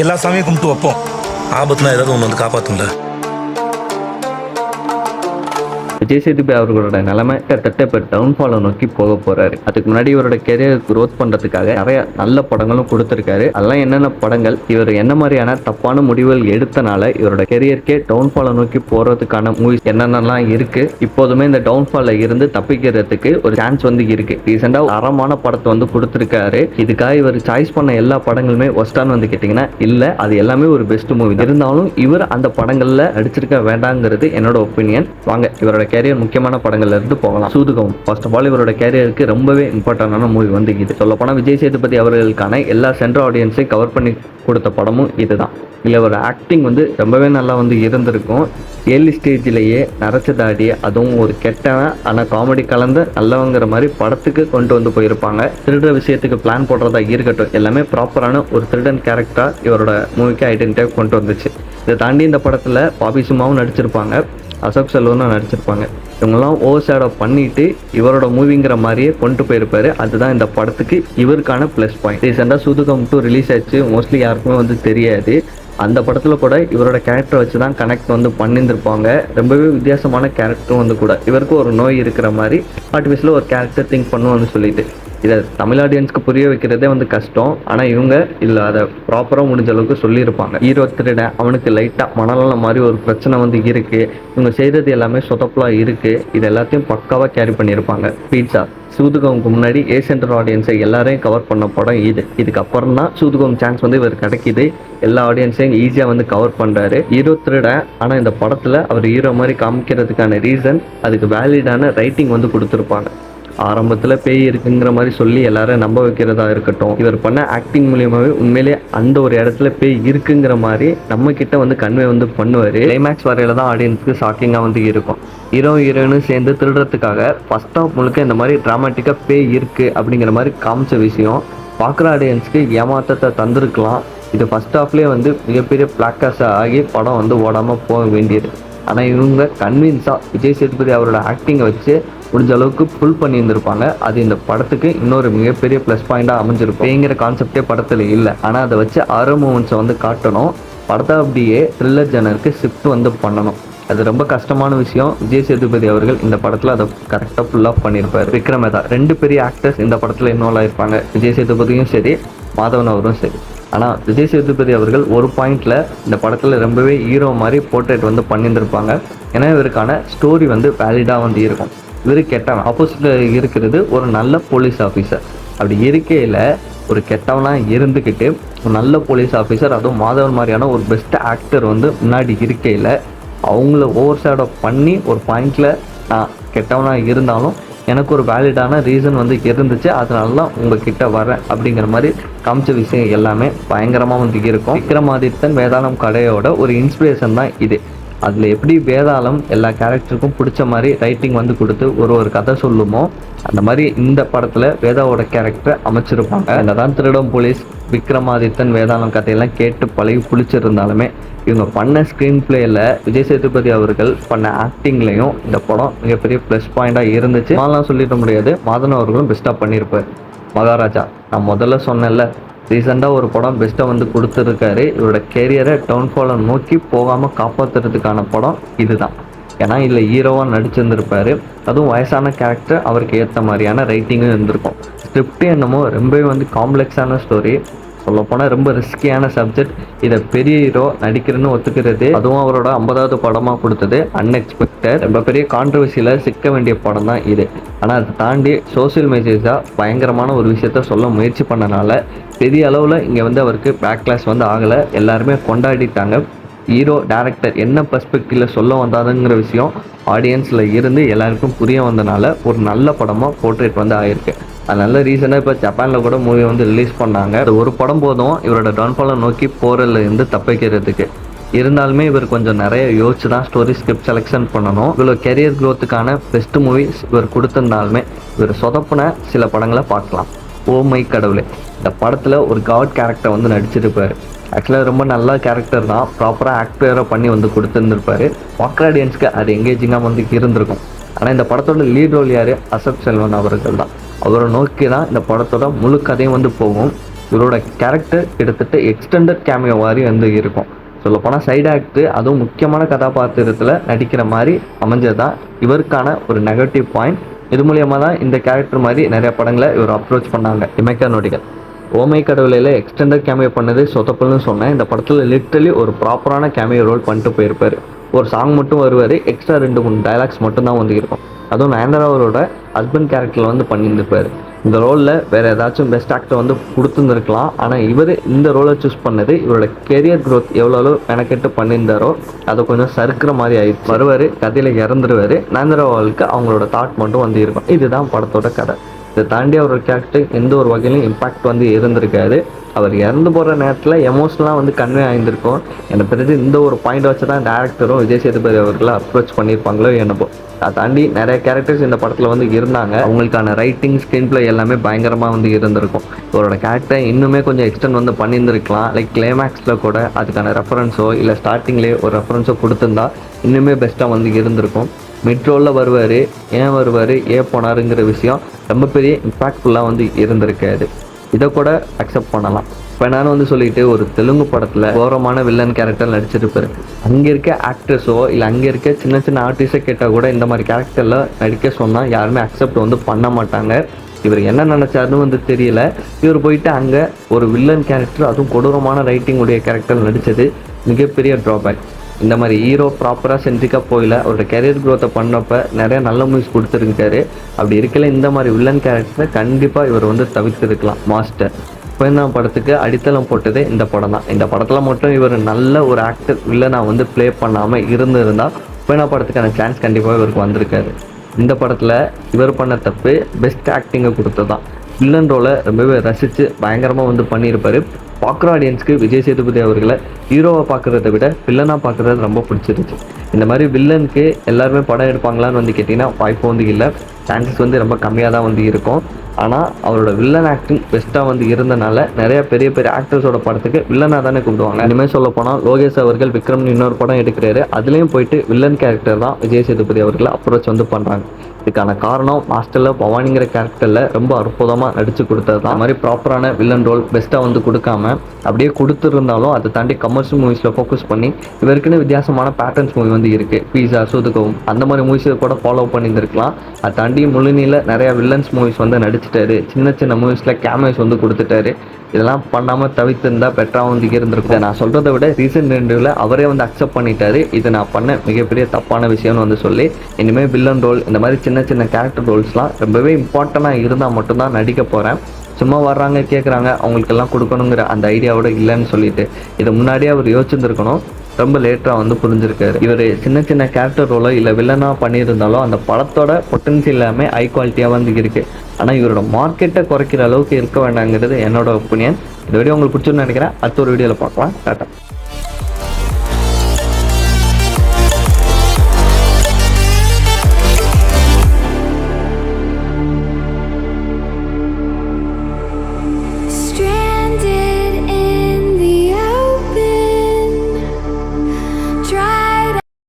எல்லா சாமியும் கும்பிட்டு வைப்போம். ஆபத்துனா ஏதாவது ஒன்று வந்து காப்பாற்றும்ல. விஜய் சேதுபதி அவர்களோட நிலைமை கிட்டத்தட்ட இப்போ டவுன்ஃபாலை நோக்கி போக போறாரு. அதுக்கு முன்னாடி இவரோட கெரியர் க்ரோத் பண்றதுக்காக நிறைய நல்ல படங்களும் கொடுத்திருக்காரு. அதெல்லாம் என்னென்ன படங்கள், இவர் என்ன மாதிரியான தப்பான முடிவுகள் எடுத்தனால இவரோட கெரியருக்கே டவுன்ஃபாலை நோக்கி போறதுக்கான மூவிஸ் என்னென்னலாம் இருக்கு, இப்போதுமே இந்த டவுன்ஃபால்ல இருந்து தப்பிக்கிறதுக்கு ஒரு சான்ஸ் வந்து இருக்கு. ரீசெண்டா அறமான படத்தை வந்து கொடுத்திருக்காரு. இதுக்காக இவர் சாய்ஸ் பண்ண எல்லா படங்களுமே ஒஸ்டான்னு வந்து கேட்டீங்கன்னா இல்ல, அது எல்லாமே ஒரு பெஸ்ட் மூவி. இருந்தாலும் இவர் அந்த படங்கள்ல நடிச்சிருக்க வேண்டாங்கிறது என்னோட ஒப்பீனியன். வாங்க இவரோட கேரியர் முக்கியமான படங்கள்ல இருந்து போகலாம். சூதுகம் ஃபர்ஸ்ட் ஆஃப் ஆல் இவரோட கேரியருக்கு ரொம்பவே இம்பார்ட்டன்டான மூவி வந்து இது. சொல்ல போனா விஜய் சேதுபதி அவர்களுக்கான எல்லா சென்ட்ரல் ஆடியன்ஸையும் கவர் பண்ணி கொடுத்த படமும் இதுதான். இல்லை ஒரு ஆக்டிங் வந்து ரொம்பவே நல்லா வந்து இருந்திருக்கும். ஏர்லி ஸ்டேஜ்லேயே நரைச்சதாடி, அதுவும் ஒரு கெட்டவன் ஆனால் காமெடி கலந்து நல்லவங்கிற மாதிரி படத்துக்கு கொண்டு வந்து போயிருப்பாங்க. திருடுற விஷயத்துக்கு பிளான் போடுறதா இருக்கட்டும், எல்லாமே ப்ராப்பரான ஒரு திருடன் கேரக்டராக இவரோட மூவிக்கு ஐடென்டிட்டியாக கொண்டு வந்துச்சு. இதை தாண்டி இந்த படத்தில் பாபி சும்மாவும் நடிச்சிருப்பாங்க, அசோக் செல்வனும் நடிச்சிருப்பாங்க. இவங்கெல்லாம் ஓவர் ஷேடோ பண்ணிட்டு இவரோட மூவிங்கிற மாதிரியே கொண்டு போயிருப்பாரு. அதுதான் இந்த படத்துக்கு இவருக்கான ப்ளஸ் பாயிண்ட். ரீசெண்டாக சூதுகம் 2 ரிலீஸ் ஆச்சு. மோஸ்ட்லி யாருக்குமே வந்து தெரியாது. அந்த படத்தில் கூட இவரோட கேரக்டர் வச்சு தான் கனெக்ட் வந்து பண்ணியிருந்திருப்பாங்க. ரொம்பவே வித்தியாசமான கேரக்டரும் வந்து கூட. இவருக்கு ஒரு நோய் இருக்கிற மாதிரி ஆர்டிஃபிஷியலாக ஒரு கேரக்டர் திங்க் பண்ணுவோம்னு சொல்லிட்டு இதை தமிழ் ஆடியன்ஸ்க்கு புரிய வைக்கிறதே வந்து கஷ்டம். ஆனால் இவங்க இல்லை அதை ப்ராப்பராக முடிஞ்ச அளவுக்கு சொல்லியிருப்பாங்க. ஹீரோ திருட, அவனுக்கு லைட்டாக மனநலம் மாதிரி ஒரு பிரச்சனை வந்து இருக்குது. இவங்க செய்கிறது எல்லாமே சொதப்பலாக இருக்குது. இது எல்லாத்தையும் பக்காவாக கேரி பண்ணியிருப்பாங்க. பீட்சா சூதுகவுக்கு முன்னாடி ஏ சென்டர் ஆடியன்ஸை எல்லாரையும் கவர் பண்ண படம் இது. இதுக்கப்புறம் தான் சூதுகம் சான்ஸ் வந்து இவர் கிடைக்கிது. எல்லா ஆடியன்ஸையும் ஈஸியாக வந்து கவர் பண்ணுறாரு. ஹீரோ திருட, ஆனால் இந்த படத்தில் அவர் ஹீரோ மாதிரி காமிக்கிறதுக்கான ரீசன் அதுக்கு வேலிடான ரைட்டிங் வந்து கொடுத்துருப்பாங்க. ஆரம்பத்தில் பேய் இருக்குங்கிற மாதிரி சொல்லி எல்லாரும் நம்ப வைக்கிறதா இருக்கட்டும், இவர் பண்ண ஆக்டிங் மூலியமாகவே உண்மையிலே அந்த ஒரு இடத்துல பேய் இருக்குங்கிற மாதிரி நம்ம கிட்ட வந்து கன்வே வந்து பண்ணுவார். கிளைமேக்ஸ் வரையில தான் ஆடியன்ஸுக்கு ஷாக்கிங்காக வந்து இருக்கும். ஹீரோ ஹீரோயினும் சேர்ந்து திருடுறதுக்காக ஃபர்ஸ்ட் ஆஃப் முழுக்க இந்த மாதிரி ட்ராமாட்டிக்காக பேய் இருக்குது அப்படிங்கிற மாதிரி காமிச்ச விஷயம் பார்க்குற ஆடியன்ஸுக்கு ஏமாற்றத்தை தந்திருக்கலாம். இது ஃபர்ஸ்ட் ஹாஃப்லேயே வந்து மிகப்பெரிய பிளாக்கர்ஸாக ஆகி படம் வந்து ஓடாமல் போக வேண்டியது. ஆனால் இவங்க கன்வின்ஸாக விஜய் சேதுபதி அவரோட ஆக்டிங்கை வச்சு முடிஞ்ச அளவுக்கு ஃபுல் பண்ணியிருந்திருப்பாங்க. அது இந்த படத்துக்கு இன்னொரு மிகப்பெரிய ப்ளஸ் பாயிண்டாக அமைஞ்சிருக்கும். பேங்கிற கான்செப்டே படத்தில் இல்லை, ஆனால் அதை வச்சு ஆரோ மூமெண்ட்ஸை வந்து காட்டணும். படத்தை அப்படியே த்ரில்லர் ஜனருக்கு ஷிஃப்ட் வந்து பண்ணணும். அது ரொம்ப கஷ்டமான விஷயம். விஜய் சேதுபதி அவர்கள் இந்த படத்தில் அதை கரெக்டாக ஃபுல்லாக பண்ணியிருப்பார். விக்ரமேதா 2 பெரிய ஆக்டர்ஸ் இந்த படத்தில் இன்வால்வ் ஆகிருப்பாங்க. விஜய் சேதுபதியும் சரி, மாதவன் அவரும் சரி. ஆனால் விஜய் சேதுபதி அவர்கள் ஒரு பாயிண்டில் இந்த படத்தில் ரொம்பவே ஹீரோ மாதிரி போர்ட்ரேட் வந்து பண்ணியிருந்திருப்பாங்க. ஏன்னா இவருக்கான ஸ்டோரி வந்து வேலிடாக வந்து இருக்கும். இவர் கெட்டவன், ஆப்போசிட்டில் இருக்கிறது ஒரு நல்ல போலீஸ் ஆஃபீஸர். அப்படி இருக்கையில் ஒரு கெட்டவனாக இருந்துக்கிட்டு ஒரு நல்ல போலீஸ் ஆஃபீஸர், அதுவும் மாதவன் மாதிரியான ஒரு பெஸ்ட் ஆக்டர் வந்து முன்னாடி இருக்கையில் அவங்கள ஓவர் ஷேடோ பண்ணி ஒரு பாயிண்டில் நான் கெட்டவனாக இருந்தாலும் எனக்கு ஒரு வேலிடான ரீசன் வந்து இருந்துச்சு, அதனால தான் உங்ககிட்ட வரேன் அப்படிங்கிற மாதிரி காமிச்ச விஷயம் எல்லாமே பயங்கரமாக வந்து இருக்கும். விக்ரமாதித்தன் வேதாளம் கடையோட ஒரு இன்ஸ்பிரேஷன் தான் இது. அதில் எப்படி வேதாளம் எல்லா கேரக்டருக்கும் பிடிச்ச மாதிரி ரைட்டிங் வந்து கொடுத்து ஒரு கதை சொல்லுமோ, அந்த மாதிரி இந்த படத்தில் வேதாவோட கேரக்டரை அமைச்சிருப்பாங்க. என்னதான் திருடம் போலீஸ், விக்ரமாதித்தன் வேதாளம் கதையெல்லாம் கேட்டு பழகி பிடிச்சிருந்தாலுமே இவங்க பண்ண ஸ்க்ரீன் பிளேயில் விஜய் சேதுபதி அவர்கள் பண்ண ஆக்டிங்லையும் இந்த படம் மிகப்பெரிய ப்ளஸ் பாயிண்டாக இருந்துச்சு. அதெல்லாம் சொல்லிட முடியாது, மாதவன் அவர்களும் பெஸ்ட்டாக பண்ணியிருப்பார். மகாராஜா நான் முதல்ல சொன்னேன்ல, ரீசெண்டாக ஒரு படம் பெஸ்ட்டாக வந்து கொடுத்துருக்காரு. இவரோட கேரியரை டவுன்ஃபாலை நோக்கி போகாமல் காப்பாற்றுறதுக்கான படம் இதுதான். ஏன்னா இதில் ஹீரோவாக நடிச்சிருந்திருப்பார். அதுவும் வயசான கேரக்டர், அவருக்கு ஏற்ற மாதிரியான ரைட்டிங்கும் இருந்திருக்கும். ஸ்கிரிப்ட் என்னமோ ரொம்பவே வந்து காம்ப்ளெக்ஸான ஸ்டோரி, சொல்லப்போனால் ரொம்ப ரிஸ்கியான சப்ஜெக்ட். இதை பெரிய ஹீரோ நடிக்கிறேன்னு ஒத்துக்கிறது, அதுவும் அவரோட 50வது படமாக கொடுத்தது அன்எக்ஸ்பெக்டட். ரொம்ப பெரிய கான்ட்ரவர்சியில் சிக்க வேண்டிய படம் தான் இது. ஆனால் அதை தாண்டி சோசியல் மெசேஜாக பயங்கரமான ஒரு விஷயத்த சொல்ல முயற்சி பண்ணனால பெரிய அளவில் இங்கே வந்து அவருக்கு பேக்லாஷ் வந்து ஆகலை. எல்லாருமே கொண்டாடிட்டாங்க. ஹீரோ டேரக்டர் என்ன பெர்ஸ்பெக்டிவில் சொல்ல வந்தாதுங்கிற விஷயம் ஆடியன்ஸில் இருந்து எல்லாருக்கும் புரிய வந்தனால ஒரு நல்ல படமாக போர்ட்ரேட் வந்து ஆகிருக்கு. அது நல்ல ரீசனாக இப்போ ஜப்பானில் கூட மூவி வந்து ரிலீஸ் பண்ணாங்க. அது ஒரு படம் போதும் இவரோட டவுன்ஃபாலை நோக்கி போகிறதுலேருந்து தப்பிக்கிறதுக்கு. இருந்தாலுமே இவர் கொஞ்சம் நிறைய யோசிச்சு தான் ஸ்டோரி ஸ்கிரிப்ட் செலெக்ஷன் பண்ணணும். இவ்வளோ கெரியர் க்ரோத்துக்கான பெஸ்ட் மூவிஸ் இவர் கொடுத்துருந்தாலுமே இவர் சொதப்பின சில படங்களை பார்க்கலாம். ஓ மை கடவுளே, இந்த படத்தில் ஒரு காட் கேரக்டர் வந்து நடிச்சிருப்பார். ஆக்சுவலாக ரொம்ப நல்ல கேரக்டர் தான், ப்ராப்பராக ஆக்டரை பண்ணி வந்து கொடுத்துருந்துருப்பார். பார்க்குற ஆடியன்ஸ்க்கு அது எங்கேஜிங்காக வந்து இருந்திருக்கும். ஆனால் இந்த படத்தோட லீட் ரோல் யார்? அசோக் செல்வன் அவர்கள் தான். அவரை நோக்கி தான் இந்த படத்தோட முழு கதையும் வந்து போகும். இவரோட கேரக்டர் கிட்டத்தட்ட எக்ஸ்டெண்டட் கேமியோ மாதிரி வந்து இருக்கும். சொல்லப்போனால் சைடு ஆக்ட், அதுவும் முக்கியமான கதாபாத்திரத்தில் நடிக்கிற மாதிரி அமைஞ்சது தான் இவருக்கான ஒரு நெகட்டிவ் பாயிண்ட். இது மூலியமாக தான் இந்த கேரக்டர் மாதிரி நிறைய படங்களை இவர் அப்ரோச் பண்ணாங்க. இமைக்கா நொடிகள் ஓமை கடவுளையில் எக்ஸ்டெண்டட் கேமியோ பண்ணது சொதப்பல்னு சொன்னேன். இந்த படத்தில் லிட்ரலி ஒரு ப்ராப்பரான கேமியோ ரோல் பண்ணிட்டு போயிருப்பார். ஒரு சாங் மட்டும் வருவார், எக்ஸ்ட்ரா 2-3 டைலாக்ஸ் மட்டும்தான் வந்து இருக்கும். அதுவும் நயன்தாரா அவரோட ஹஸ்பண்ட் கேரக்டரில் வந்து பண்ணியிருந்திருப்பார். இந்த ரோலில் வேறு ஏதாச்சும் பெஸ்ட் ஆக்டர் வந்து கொடுத்துருந்துருக்கலாம். ஆனால் இவர் இந்த ரோலை சூஸ் பண்ணது இவரோட கெரியர் க்ரோத் எவ்வளோ மெனக்கெட்டு பண்ணியிருந்தாரோ அதை கொஞ்சம் சறுக்கிற மாதிரி ஆயிடுச்சு. வருவார், கதையில் இறந்துருவார். நயன்தாரா அவர்களுக்கு அவங்களோட தாட் மட்டும் வந்து இருக்கும். இதுதான் படத்தோட கதை. இதை தாண்டி அவரோட கேரக்டர் எந்த ஒரு வகையிலும் இம்பாக்ட் வந்து இருந்திருக்காது. அவர் இறந்து போகிற நேரத்தில் எமோஷனலாக வந்து கன்வே ஆகியிருந்திருக்கும். எனக்கு தெரிஞ்சு இந்த ஒரு பாயிண்ட் வச்சு தான் டேரக்டரும் விஜய் சேதுபதி அவர்களை அப்ரோச் பண்ணியிருப்பாங்களோ என்னப்போ. அதை தாண்டி நிறைய கேரக்டர்ஸ் இந்த படத்தில் வந்து இருந்தாங்க. அவங்களுக்கான ரைட்டிங், ஸ்க்ரீன் பிளே எல்லாமே பயங்கரமாக வந்து இருந்திருக்கும். இவரோட கேரக்டர் இன்னுமே கொஞ்சம் எக்ஸ்டெண்ட் வந்து பண்ணியிருந்திருக்கலாம். லைக் கிளைமேக்ஸில் கூட அதுக்கான ரெஃபரன்ஸோ இல்லை ஸ்டார்டிங்லேயே ஒரு ரெஃபரன்ஸோ கொடுத்துருந்தா இன்னுமே பெஸ்ட்டாக வந்து இருந்திருக்கும். மிட்ரோவில் வருவார், ஏன் வருவார், ஏன் போனாருங்கிற விஷயம் ரொம்ப பெரிய இம்பாக்ட்ஃபுல்லாக வந்து இருந்திருக்காது. இதை கூட அக்செப்ட் பண்ணலாம். இப்போ நான் வந்து சொல்லிட்டு ஒரு தெலுங்கு படத்தில் கோரமான வில்லன் கேரக்டர் நடிச்சிருப்பார். அங்கே இருக்க ஆக்ட்ரஸோ இல்லை அங்கே இருக்க சின்ன சின்ன ஆர்டிஸ்டோ கேட்டால் கூட இந்த மாதிரி கேரக்டரில் நடிக்க சொன்னால் யாருமே அக்செப்ட் வந்து பண்ண மாட்டாங்க. இவர் என்ன நினச்சாருன்னு வந்து தெரியல. இவர் போயிட்டு அங்கே ஒரு வில்லன் கேரக்டர், அதுவும் கொடூரமான ரைட்டிங் உடைய கேரக்டர் நடித்தது மிகப்பெரிய ட்ராபேக். இந்த மாதிரி ஹீரோ ப்ராப்பராக செஞ்சுக்க போயில அவரோட கெரியர் க்ரோத்தை பண்ணப்போ நிறைய நல்ல மூவிஸ் கொடுத்துருக்காரு. அப்படி இருக்கல இந்த மாதிரி வில்லன் கேரக்டரை கண்டிப்பாக இவர் வந்து தவிர்த்திருக்கலாம். மாஸ்டர் இப்போ படத்துக்கு அடித்தளம் போட்டதே இந்த படம் தான். இந்த படத்தில் மட்டும் இவர் நல்ல ஒரு ஆக்டர் வில்லனாக வந்து ப்ளே பண்ணாமல் இருந்திருந்தால் இப்போ படத்துக்கான சான்ஸ் கண்டிப்பாக இவருக்கு வந்திருக்காரு. இந்த படத்தில் இவர் பண்ண தப்பு பெஸ்ட் ஆக்டிங்கை கொடுத்தது தான். வில்லன் ரோலை ரொம்பவே ரசித்து பயங்கரமாக வந்து பண்ணியிருப்பார். பார்க்குற ஆடியன்ஸ்க்கு விஜய் சேதுபதி அவர்களை ஹீரோவை பார்க்குறத விட வில்லனாக பார்க்குறது ரொம்ப பிடிச்சிருச்சு. இந்த மாதிரி வில்லனுக்கு எல்லாருமே படம் எடுப்பாங்களான்னு வந்து கேட்டிங்கன்னா வாய்ப்பு வந்து இல்லை. சான்சஸ் வந்து ரொம்ப கம்மியாக தான் வந்து இருக்கும். ஆனால் அவரோட வில்லன் ஆக்டிங் பெஸ்ட்டாக வந்து இருந்தனால நிறைய பெரிய பெரிய ஆக்டர்ஸோட படத்துக்கு வில்லனாக தானே கூப்பிடுவாங்க. இனிமேல் சொல்ல போனால் லோகேஷ் அவர்கள் விக்ரம்னு இன்னொரு படம் எடுக்கிறாரு. அதுலேயும் போயிட்டு வில்லன் கேரக்டர் தான் விஜய் சேதுபதி அவர்களை அப்ரோச் வந்து பண்ணுறாங்க. இதுக்கான காரணம் மாஸ்டரில் பவானிங்கிற கேரக்டரில் ரொம்ப அற்புதமாக நடித்து கொடுத்தது தான். அது மாதிரி ப்ராப்பரான வில்லன் ரோல் பெஸ்ட்டாக வந்து கொடுக்காம அப்படியே கொடுத்துருந்தாலும் அதை தாண்டி கமர்ஷியல் மூவிஸில் ஃபோக்கஸ் பண்ணி இவருக்குன்னு வித்தியாசமான பேட்டர்ன்ஸ் மூவி வந்து இருக்குது. பீஸா, சூதுகவும் அந்த மாதிரி மூவிஸை கூட ஃபாலோ பண்ணியிருந்துருக்கலாம். அதை தாண்டி முழுநீள நிறையா வில்லன்ஸ் மூவிஸ் வந்து நடிச்சிட்டாரு. சின்ன சின்ன மூவிஸில் கேமேஸ் வந்து கொடுத்துட்டாரு. இதெல்லாம் பண்ணாமல் தவிர்த்திருந்தால் பெட்டராக வந்து இருந்திருக்கும். நான் சொல்கிறத விட ரீசெண்ட் இன்டர்வியூவில் அவரே வந்து அக்செப்ட் பண்ணிட்டாரு, இது நான் பண்ண மிகப்பெரிய தப்பான விஷயம்னு வந்து சொல்லி. இனிமேல் வில்லன் ரோல் இந்த மாதிரி சின்ன சின்ன கேரக்டர் ரோல்ஸ்லாம் ரொம்பவே இம்பார்ட்டண்ட்டாக இருந்தால் மட்டும்தான் நடிக்க போகிறேன். சும்மா வர்றாங்க, கேட்குறாங்க, அவங்களுக்கெல்லாம் கொடுக்கணுங்கிற அந்த ஐடியாவோட இல்லைன்னு சொல்லிட்டு இதை முன்னாடியே அவர் யோசிச்சுருந்துருக்கணும். ரொம்ப லேட்டாக வந்து புரிஞ்சிருக்காரு. இவர் சின்ன சின்ன கேரக்டர் ரோலோ இல்லை வில்லனாக பண்ணியிருந்தாலும் அந்த படத்தோட பொட்டன்ஷியல் எல்லாமே ஹை குவாலிட்டியாக வந்து இருக்குது. ஆனால் இவரோட மார்க்கெட்டை குறைக்கிற அளவுக்கு இருக்க வேண்டாங்கிறது என்னோட ஒப்பீனியன். இந்த வீடியோ உங்களுக்கு பிடிச்சுன்னு நினைக்கிறேன். அடுத்த ஒரு வீடியோவில் பார்க்கலாம். டாட்டா.